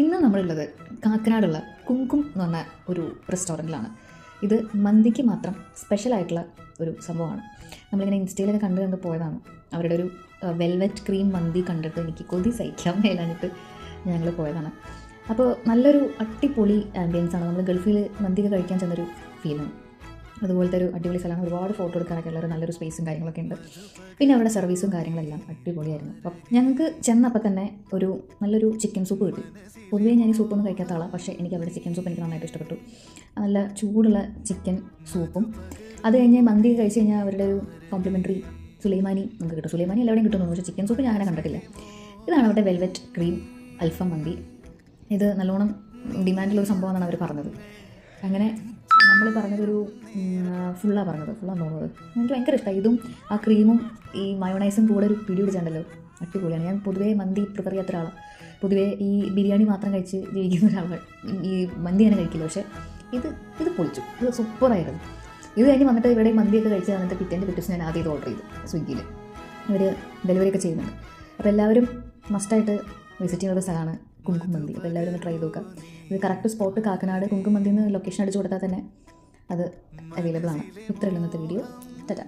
ഇന്ന് നമ്മളുള്ളത് കാക്കനാടുള്ള കുങ്കും എന്ന് പറഞ്ഞ ഒരു റെസ്റ്റോറൻറ്റിലാണ്. ഇത് മന്തിക്ക് മാത്രം സ്പെഷ്യലായിട്ടുള്ള ഒരു സംഭവമാണ്. നമ്മളിങ്ങനെ ഇൻസ്റ്റയിലൊക്കെ കണ്ട് പോയതാണ്. അവരുടെ ഒരു വെൽവെറ്റ് ക്രീം മന്തി കണ്ടിട്ട് എനിക്ക് കൊതി സഹിക്കാൻ മേലാഞ്ഞിട്ട് ഞങ്ങൾ പോയതാണ്. അപ്പോൾ നല്ലൊരു അടിപൊളി ആംബിയൻസാണ്. നമ്മൾ ഗൾഫിൽ മന്തിയൊക്കെ കഴിക്കാൻ ചെന്നൊരു ഫീലാണ്. അതുപോലത്തെ ഒരു അടിപൊളി സ്ഥലമാണ്. ഒരുപാട് ഫോട്ടോ എടുക്കാനൊക്കെ ഉള്ള ഒരു നല്ലൊരു സ്പേസും കാര്യങ്ങളൊക്കെ ഉണ്ട്. പിന്നെ അവിടെ സർവീസും കാര്യങ്ങളെല്ലാം അടിപൊളിയായിരുന്നു. അപ്പം ഞങ്ങൾക്ക് ചെന്നപ്പോൾ തന്നെ ഒരു നല്ലൊരു ചിക്കൻ സൂപ്പ് കിട്ടി. പൊതുവേ ഞാൻ ഈ സൂപ്പൊന്നും കഴിക്കാത്ത ആളാണ്, പക്ഷേ എനിക്ക് അവിടെ ചിക്കൻ സൂപ്പ് എനിക്ക് നന്നായിട്ട് ഇഷ്ടപ്പെട്ടു. നല്ല ചൂടുള്ള ചിക്കൻ സൂപ്പും അത് കഴിഞ്ഞ് മന്തി കഴിച്ച് കഴിഞ്ഞാൽ അവരുടെ ഒരു കോംപ്ലിമെൻ്ററി സുലൈമാനി നമുക്ക് കിട്ടും. സുലൈമാനി എല്ലാവരും കിട്ടുന്നു, പക്ഷേ ചിക്കൻ സൂപ്പ് ഞാൻ അങ്ങനെ കണ്ടിട്ടില്ല. ഇതാണ് അവരുടെ വെൽവെറ്റ് ക്രീം അൽഫാം മന്തി. ഇത് നല്ലോണം ഡിമാൻഡിലൊരു സംഭവമാണെന്നാണ് അവർ പറഞ്ഞത്. അങ്ങനെ നമ്മൾ പറഞ്ഞതൊരു ഫുള്ളാണ് തോന്നുന്നത്. എനിക്ക് ഭയങ്കര ഇഷ്ടമായി. ഇതും ആ ക്രീമും ഈ മയോണൈസും കൂടെ ഒരു പിടി പിടിച്ചിട്ടുണ്ടല്ലോ, അടിപൊളിയാണ്. ഞാൻ പൊതുവേ മന്തി പ്രിഫർ ചെയ്യാത്ത ഒരാളാണ്. പൊതുവേ ഈ ബിരിയാണി മാത്രം കഴിച്ച് ജീവിക്കുന്ന ഒരാളാണ്. ഈ മന്തി തന്നെ കഴിക്കില്ല. പക്ഷേ ഇത് പൊളിച്ചു. ഇത് സൂപ്പറായിരുന്നു. ഇത് കഴിഞ്ഞ് വന്നിട്ട് ഇവിടെ മന്തിയൊക്കെ കഴിച്ച് വന്നിട്ട് പിറ്റേൻ്റെ ദിവസം ഞാൻ ആദ്യം ഇത് ഓർഡർ ചെയ്തു. സ്വിഗ്ഗിയിൽ അവർ ഡെലിവറിയൊക്കെ ചെയ്യുന്നുണ്ട്. അപ്പോൾ എല്ലാവരും മസ്റ്റായിട്ട് വിസിറ്റ് ചെയ്യുന്ന ഒരു സ്ഥലമാണ് കുങ്കും മന്തി. അപ്പോൾ എല്ലാവരും ഒന്ന് ട്രൈ ചെയ്ത് നോക്കാം. ഇത് കറക്റ്റ് സ്പോട്ട് കാക്കനാട് കുങ്കും മന്തി എന്ന് ലൊക്കേഷൻ അടിച്ചു കൊടുത്താൽ തന്നെ അത് അവൈലബിൾ ആണ്. ഇത്രയുള്ള ഇന്നത്തെ വീഡിയോ. ടാറ്റാ.